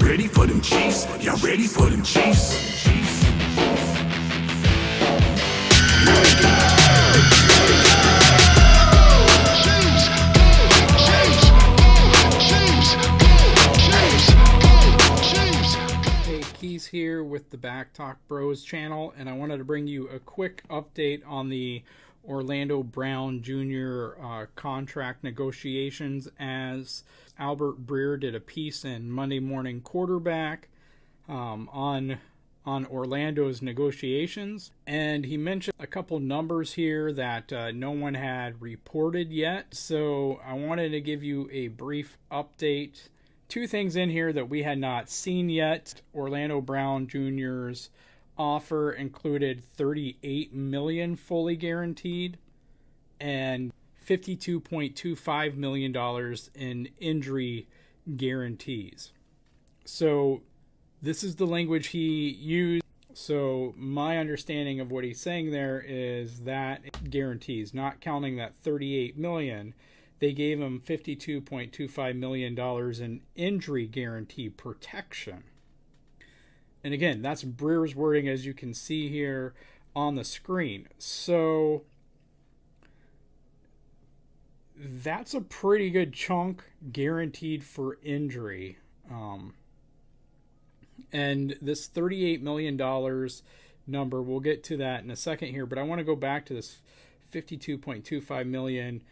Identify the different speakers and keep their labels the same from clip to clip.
Speaker 1: ready for them Chiefs? Y'all ready for them Chiefs?
Speaker 2: Hey, Keas here with the Back Talk Bros channel, and I wanted to bring you a quick update on the Orlando Brown Jr. Contract negotiations, as Albert Breer did a piece in Monday Morning Quarterback on Orlando's negotiations, and he mentioned a couple numbers here that no one had reported yet. So I wanted to give you a brief update. Two things in here that we had not seen yet. Orlando Brown Jr.'s offer included $38 million fully guaranteed and $52.25 million in injury guarantees. So this is the language he used. So my understanding of what he's saying there is that guarantees, not counting that $38 million, they gave him $52.25 million in injury guarantee protection. And again, that's Breer's wording, as you can see here on the screen. So that's a pretty good chunk guaranteed for injury. And this $38 million number, we'll get to that in a second here, but I want to go back to this $52.25 million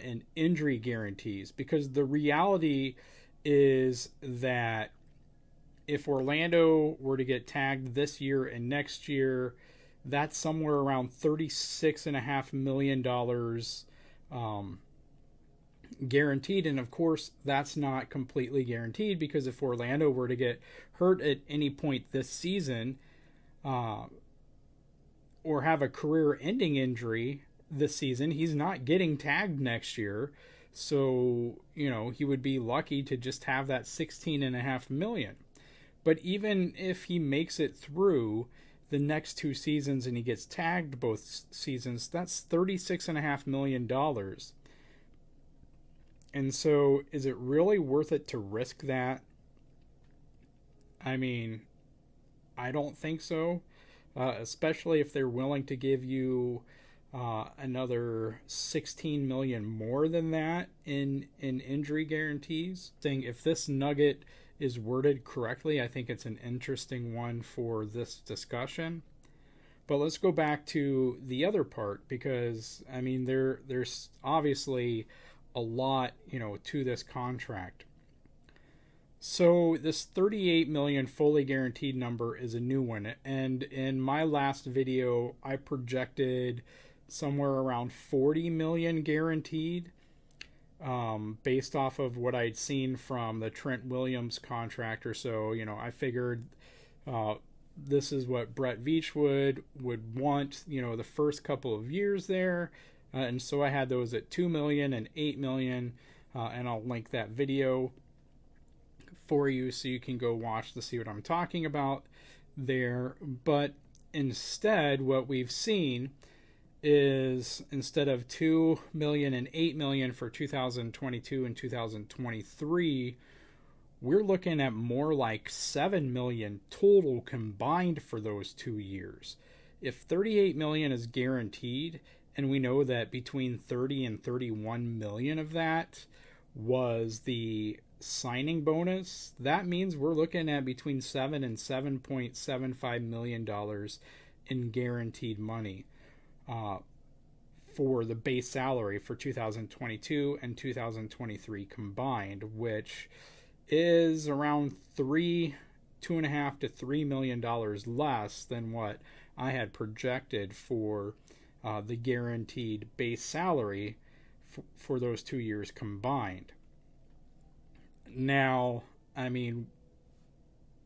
Speaker 2: in injury guarantees, because the reality is that if Orlando were to get tagged this year and next year, that's somewhere around $36.5 million guaranteed. And of course, that's not completely guaranteed, because if Orlando were to get hurt at any point this season or have a career-ending injury this season, he's not getting tagged next year. So, you know, he would be lucky to just have that $16.5 million. But even if he makes it through the next two seasons and he gets tagged both seasons, that's $36.5 million. And so is it really worth it to risk that? I mean, I don't think so, especially if they're willing to give you another $16 million more than that in injury guarantees. If this nugget is worded correctly, I think it's an interesting one for this discussion. But let's go back to the other part, because I mean there's obviously a lot, you know, to this contract. So this $38 million fully guaranteed number is a new one, and in my last video I projected somewhere around $40 million guaranteed, based off of what I'd seen from the Trent Williams contract or so. You know, I figured this is what Brett Veach would want, you know, the first couple of years there. And so I had those at $2 million and $8 million, and I'll link that video for you so you can go watch to see what I'm talking about there. But instead, what we've seen is, instead of $2 million and $8 million for 2022 and 2023, we're looking at more like $7 million total combined for those 2 years. If $38 million is guaranteed, and we know that between 30 and 31 million of that was the signing bonus, that means we're looking at between $7 and $7.75 million in guaranteed money for the base salary for 2022 and 2023 combined, which is around $2.5 to $3 million less than what I had projected for the guaranteed base salary for those 2 years combined. Now, I mean,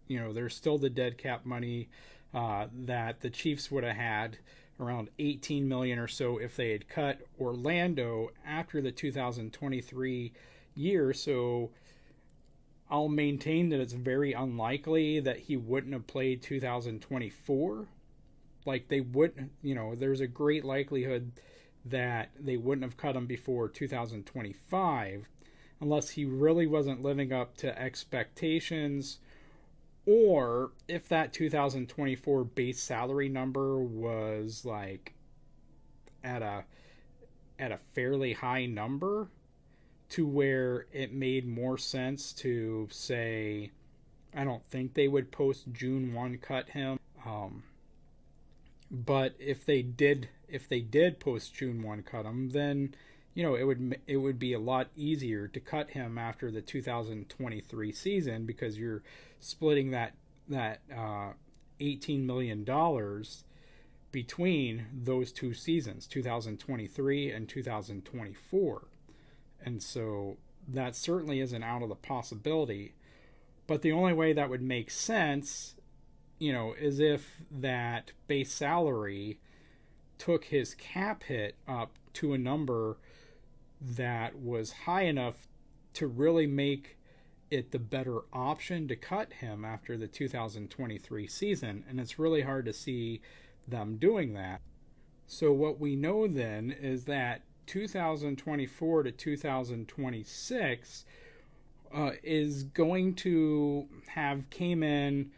Speaker 2: you know, there's still the dead cap money that the Chiefs would have had, around $18 million or so, if they had cut Orlando after the 2023 year. So I'll maintain that it's very unlikely that he wouldn't have played 2024. Like, they wouldn't, you know, there's a great likelihood that they wouldn't have cut him before 2025 unless he really wasn't living up to expectations, or if that 2024 base salary number was like at a fairly high number, to where it made more sense to say, I don't think they would post June 1 cut him. But if they did post June 1 cut him, then it would be a lot easier to cut him after the 2023 season, because you're splitting that $18 million between those two seasons, 2023 and 2024. And so that certainly isn't out of the possibility. But the only way that would make sense, is if that base salary took his cap hit up to a number that was high enough to really make it the better option to cut him after the 2023 season. And it's really hard to see them doing that. So what we know then is that 2024 to 2026 is going to have came in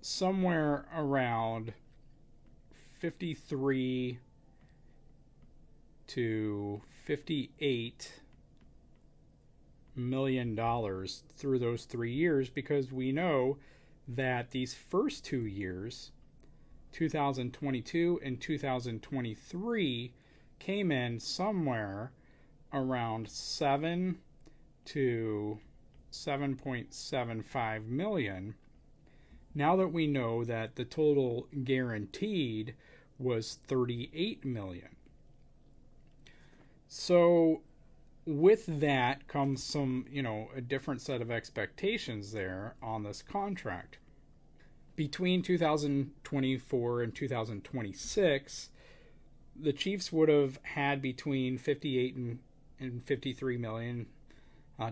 Speaker 2: somewhere around 53 to $58 million through those 3 years, because we know that these first 2 years, 2022 and 2023, came in somewhere around 7 to 7.75 million. Now that we know that the total guaranteed was 38 million. So with that comes some, a different set of expectations there on this contract. Between 2024 and 2026, the Chiefs would have had between 58 and 53 million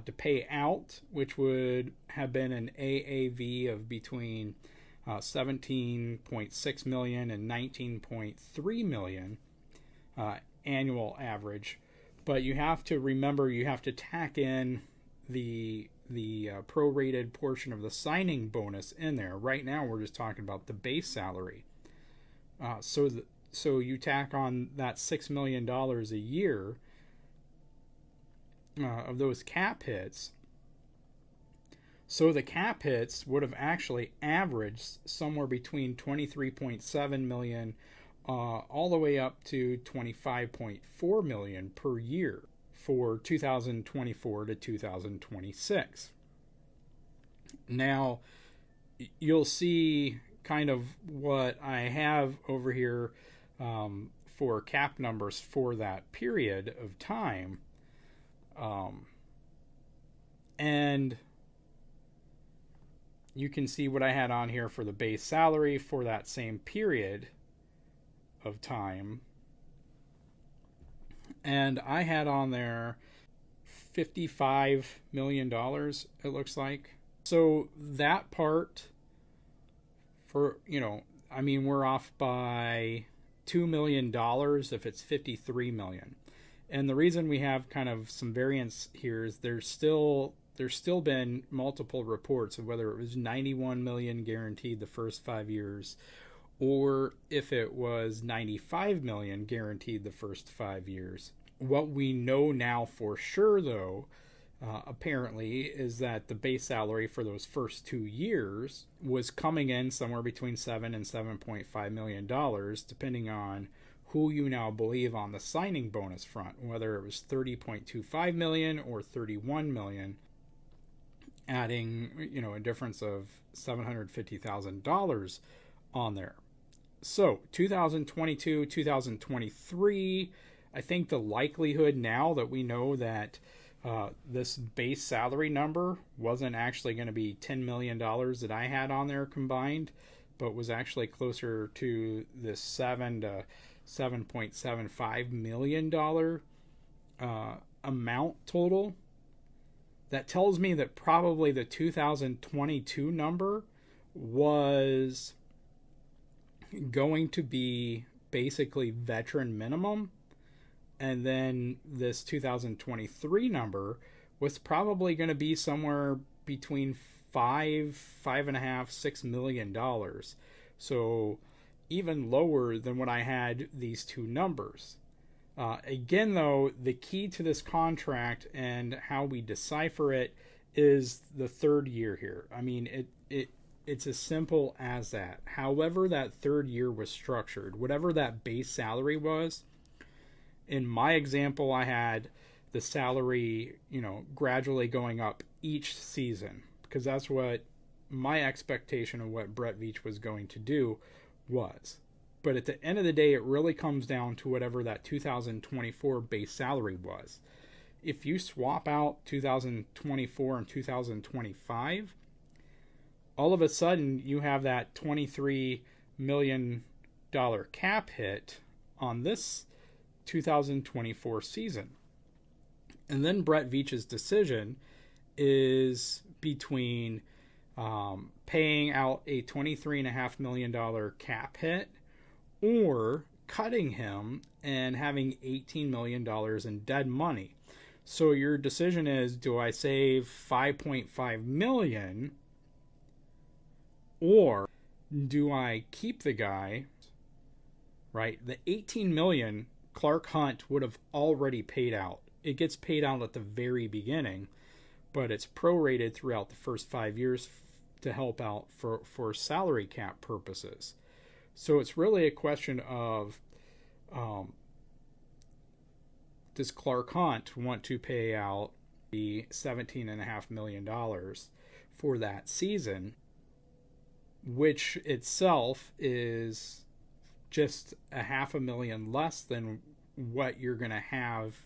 Speaker 2: to pay out, which would have been an AAV of between 17.6 million and 19.3 million annual average. But you have to remember, you have to tack in the prorated portion of the signing bonus in there. Right now, we're just talking about the base salary. So you tack on that $6 million a year of those cap hits. So the cap hits would have actually averaged somewhere between 23.7 million all the way up to 25.4 million per year for 2024 to 2026. Now, you'll see kind of what I have over here for cap numbers for that period of time. And you can see what I had on here for the base salary for that same period of time. And I had on there $55 million, it looks like. So that part for, we're off by $2 million if it's $53 million. And the reason we have kind of some variance here is there's still been multiple reports of whether it was 91 million guaranteed the first 5 years, or if it was 95 million guaranteed the first 5 years. What we know now for sure, though, apparently, is that the base salary for those first 2 years was coming in somewhere between $7 and $7.5 million, depending on who you now believe on the signing bonus front, whether it was 30.25 million or 31 million, adding, a difference of $750,000 on there. So 2022, 2023, I think the likelihood now that we know that this base salary number wasn't actually going to be $10 million that I had on there combined, but was actually closer to this $7 to $7.75 million amount total. That tells me that probably the 2022 number was going to be basically veteran minimum, and then this 2023 number was probably going to be somewhere between $5.5, $6 million. So even lower than when I had these two numbers. Again, though, the key to this contract and how we decipher it is the third year here. I mean, it's as simple as that. However that third year was structured, whatever that base salary was, in my example, I had the salary, gradually going up each season, because that's what my expectation of what Brett Veach was going to do was. But at the end of the day, it really comes down to whatever that 2024 base salary was. If you swap out 2024 and 2025, all of a sudden you have that $23 million cap hit on this 2024 season. And then Brett Veach's decision is between paying out a $23.5 million cap hit or cutting him and having $18 million in dead money. So your decision is, do I save $5.5 million or do I keep the guy, right? The $18 million Clark Hunt would have already paid out. It gets paid out at the very beginning, but it's prorated throughout the first 5 years to help out for salary cap purposes. So it's really a question of, does Clark Hunt want to pay out the $17.5 million for that season, which itself is just $500,000 less than what you're going to have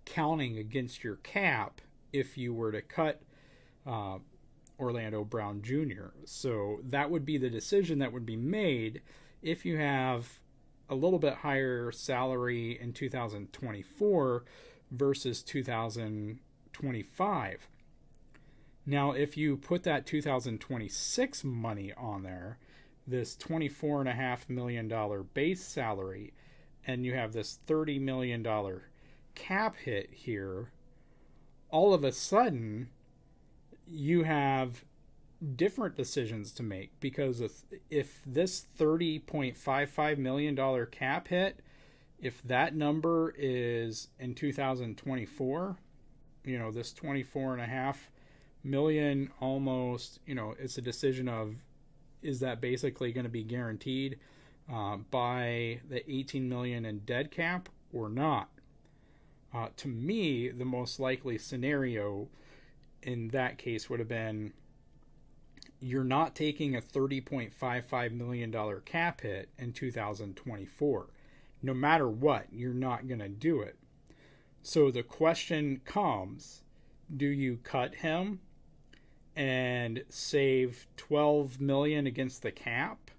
Speaker 2: counting against your cap if you were to cut Orlando Brown Jr. So that would be the decision that would be made if you have a little bit higher salary in 2024 versus 2025. Now, if you put that 2026 money on there, this $24.5 million base salary, and you have this $30 million cap hit here, all of a sudden you have different decisions to make, because if this $30.55 million cap hit, if that number is in 2024, this 24.5 million almost, it's a decision of, is that basically going to be guaranteed by the 18 million in dead cap or not? To me, the most likely scenario in that case would have been, you're not taking a $30.55 million cap hit in 2024. No matter what, you're not going to do it. So the question comes, do you cut him and save $12 million against the cap?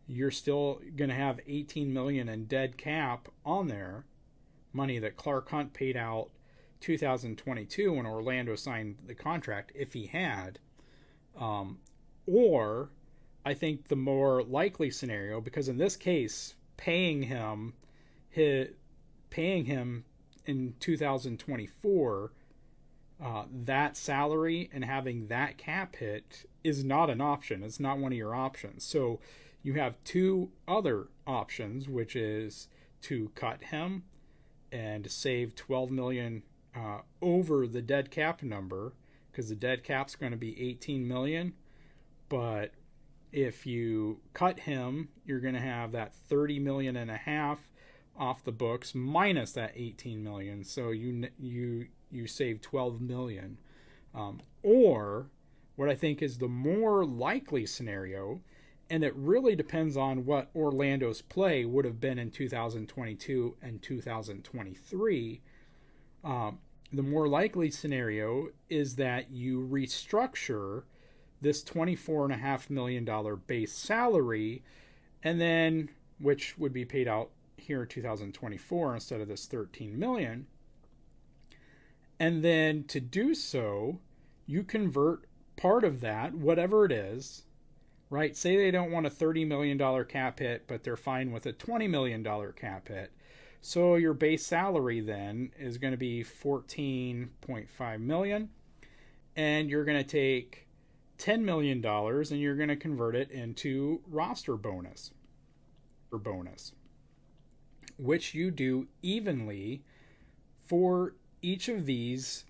Speaker 2: You're still going to have $18 million in dead cap on there, money that Clark Hunt paid out 2022 when Orlando signed the contract, if he had. Or I think the more likely scenario, because in this case, paying him in 2024, that salary and having that cap hit is not an option. It's not one of your options. So you have two other options, which is to cut him and save $12 million over the dead cap number, because the dead cap's going to be 18 million. But if you cut him, you're going to have that 30 million and a half off the books minus that 18 million. So you save 12 million. Or what I think is the more likely scenario, and it really depends on what Orlando's play would have been in 2022 and 2023. The more likely scenario is that you restructure this $24.5 million base salary, and then, which would be paid out here in 2024 instead of this $13 million. And then to do so, you convert part of that, whatever it is, right? Say they don't want a $30 million cap hit, but they're fine with a $20 million cap hit. So your base salary then is going to be $14.5 million, and you're going to take $10 million and you're going to convert it into roster bonus, which you do evenly for each of these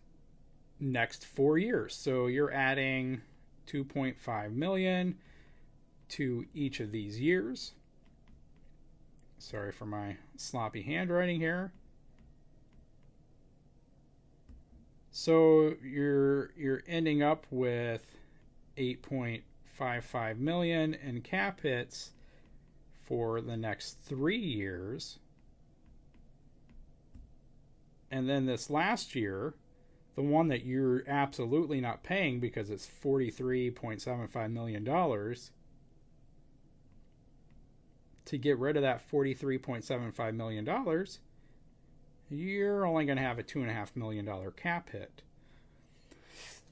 Speaker 2: next 4 years. So you're adding 2.5 million to each of these years. Sorry for my sloppy handwriting here. So you're ending up with 8.55 million in cap hits for the next 3 years. And then this last year, the one that you're absolutely not paying because it's $43.75 million, to get rid of that $43.75 million, you're only going to have a $2.5 million cap hit.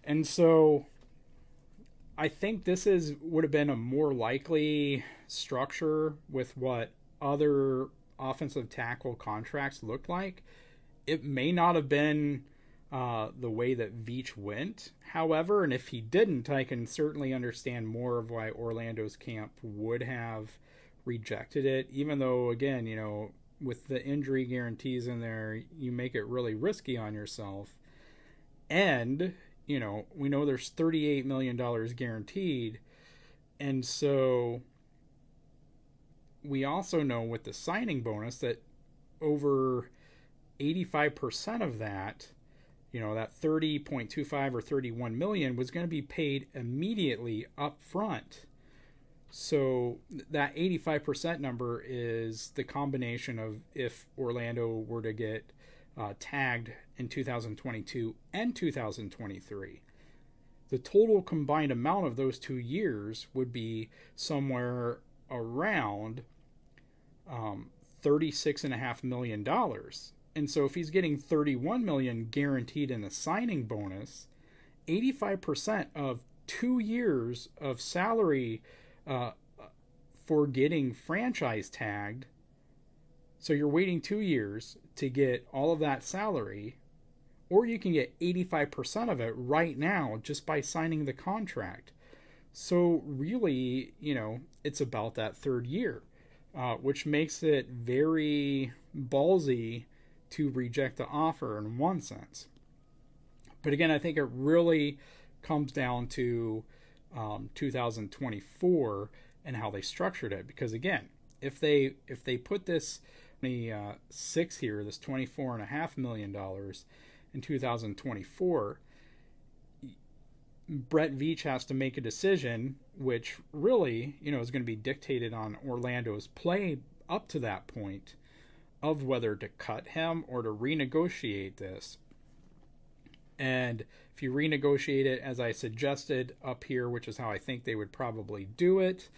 Speaker 2: And so I think this would have been a more likely structure with what other offensive tackle contracts looked like. It may not have been the way that Veach went, however, and if he didn't, I can certainly understand more of why Orlando's camp would have rejected it, even though, again, with the injury guarantees in there, you make it really risky on yourself. And, we know there's $38 million guaranteed. And so we also know with the signing bonus that over 85% of that, that 30.25 or 31 million was going to be paid immediately up front. So that 85% number is the combination of if Orlando were to get tagged in 2022 and 2023. The total combined amount of those 2 years would be somewhere around $36.5 million. And so if he's getting $31 million guaranteed in a signing bonus, 85% of 2 years of salary for getting franchise tagged. So you're waiting 2 years to get all of that salary, or you can get 85% of it right now just by signing the contract. So really, it's about that 3rd year, which makes it very ballsy to reject the offer in one sense. But again, I think it really comes down to 2024 and how they structured it, because again, if they put this 6 here, this $24.5 million in 2024, Brett Veach has to make a decision, which really is going to be dictated on Orlando's play up to that point, of whether to cut him or to renegotiate this. And if you renegotiate it, as I suggested up here, which is how I think they would probably do it,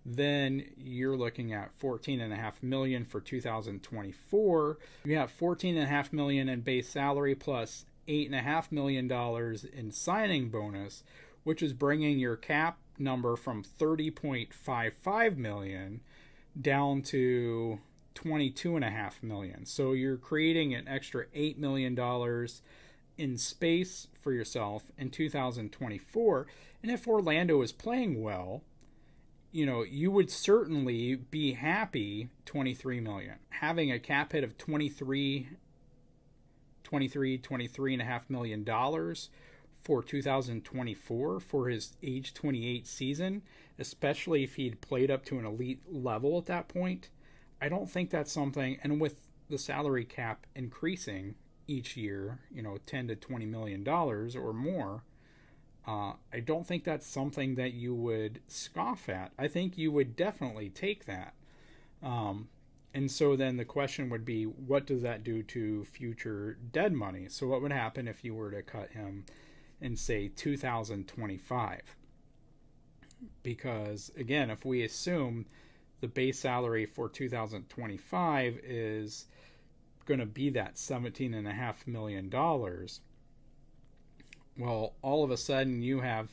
Speaker 2: then you're looking at $14.5 million for 2024. You have $14.5 million in base salary plus $8.5 million in signing bonus, which is bringing your cap number from $30.55 million down to $22.5 million. So you're creating an extra $8 million in space for yourself in 2024. And if Orlando is playing well, you would certainly be happy. 23 million, having a cap hit of 23.5 million dollars for 2024 for his age 28 season, especially if he'd played up to an elite level at that point. I don't think that's something, and with the salary cap increasing each year, $10 to $20 million or more, I don't think that's something that you would scoff at. I think you would definitely take that. And so then the question would be, what does that do to future dead money? So what would happen if you were to cut him in, say, 2025? Because, again, if we assume the base salary for 2025 is going to be that $17.5 million, well, all of a sudden you have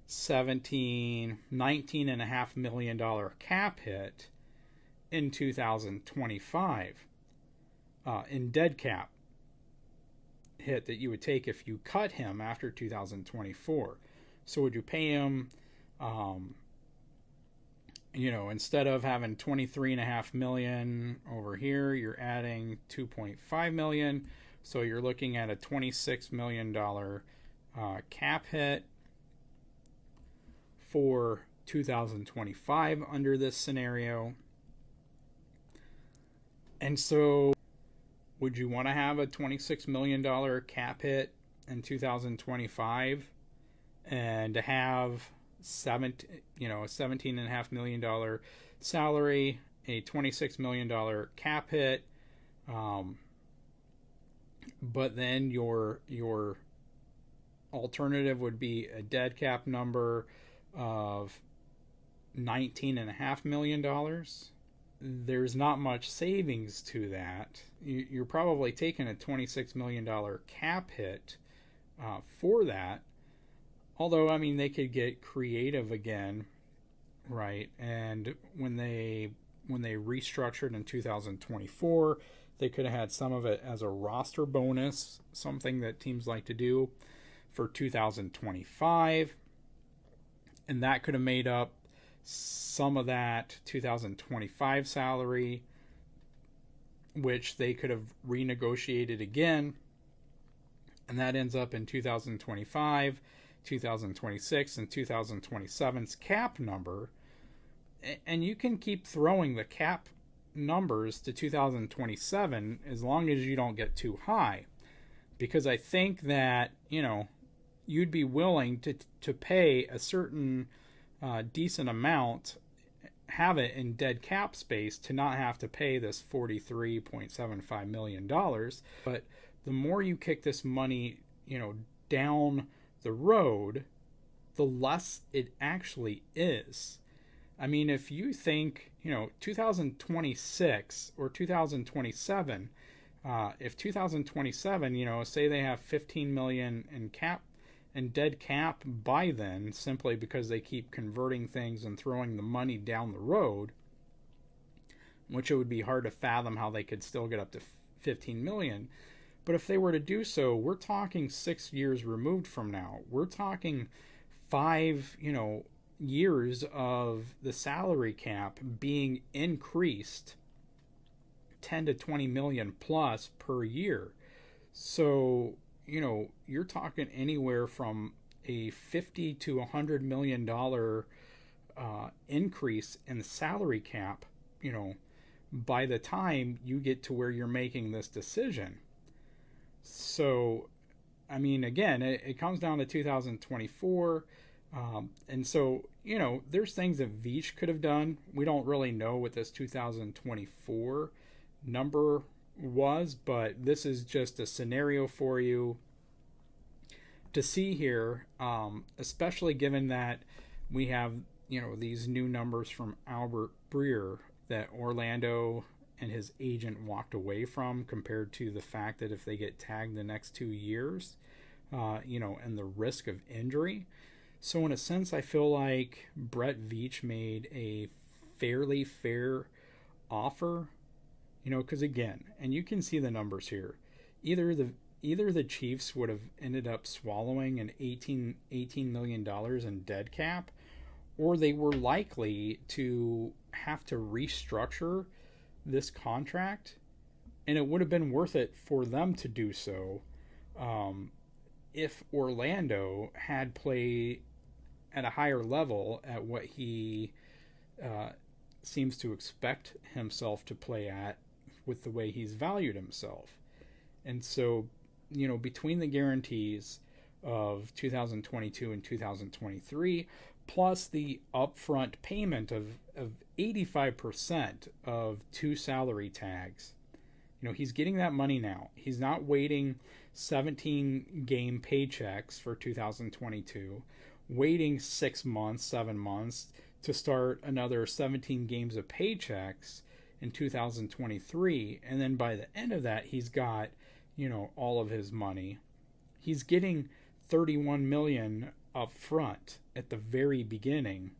Speaker 2: $19.5 million cap hit in 2025 in dead cap hit that you would take if you cut him after 2024. So would you pay him, um, instead of having 23.5 million over here, you're adding 2.5 million. So you're looking at a $26 million cap hit for 2025 under this scenario. And so would you want to have a $26 million cap hit in 2025 and to have a $17.5 million salary, a $26 million cap hit, but then your alternative would be a dead cap number of $19.5 million? There's not much savings to that. You're probably taking a $26 million cap hit for that. Although, I mean, they could get creative again, right? And when they restructured in 2024, they could have had some of it as a roster bonus, something that teams like to do for 2025. And that could have made up some of that 2025 salary, which they could have renegotiated again. And that ends up in 2025, 2026, and 2027's cap number. And you can keep throwing the cap numbers to 2027 as long as you don't get too high. Because I think that, you'd be willing to pay a certain decent amount, have it in dead cap space to not have to pay this $43.75 million. But the more you kick this money, down the road, the less it actually is. I mean, if you think, 2026 or 2027, if 2027, say they have 15 million in cap and dead cap by then, simply because they keep converting things and throwing the money down the road, which it would be hard to fathom how they could still get up to 15 million. But if they were to do so, we're talking 6 years removed from now. We're talking 5, years of the salary cap being increased 10 to 20 million plus per year. So, you're talking anywhere from a 50 to $100 million increase in the salary cap, by the time you get to where you're making this decision. So, I mean, again, it comes down to 2024. And so, there's things that Veach could have done. We don't really know what this 2024 number was, but this is just a scenario for you to see here, especially given that we have, these new numbers from Albert Breer that Orlando and his agent walked away from, compared to the fact that if they get tagged the next 2 years, and the risk of injury. So in a sense, I feel like Brett Veach made a fairly fair offer, because again, and you can see the numbers here, either the Chiefs would have ended up swallowing an $18 million in dead cap, or they were likely to have to restructure this contract, and it would have been worth it for them to do so if Orlando had played at a higher level at what he seems to expect himself to play at with the way he's valued himself. And so, between the guarantees of 2022 and 2023, plus the upfront payment of 85% of 2 salary tags, he's getting that money now. He's not waiting 17 game paychecks for 2022, waiting 6 months, 7 months to start another 17 games of paychecks in 2023. And then by the end of that, he's got, all of his money. He's getting 31 million up front at the very beginning,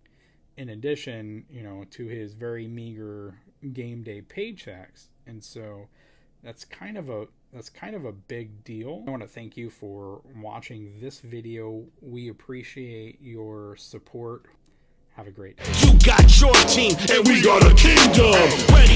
Speaker 2: in addition, to his very meager game day paychecks. And so that's kind of that's kind of a big deal. I want to thank you for watching this video. We appreciate your support. Have a great day.
Speaker 1: You got your team, and we got a kingdom.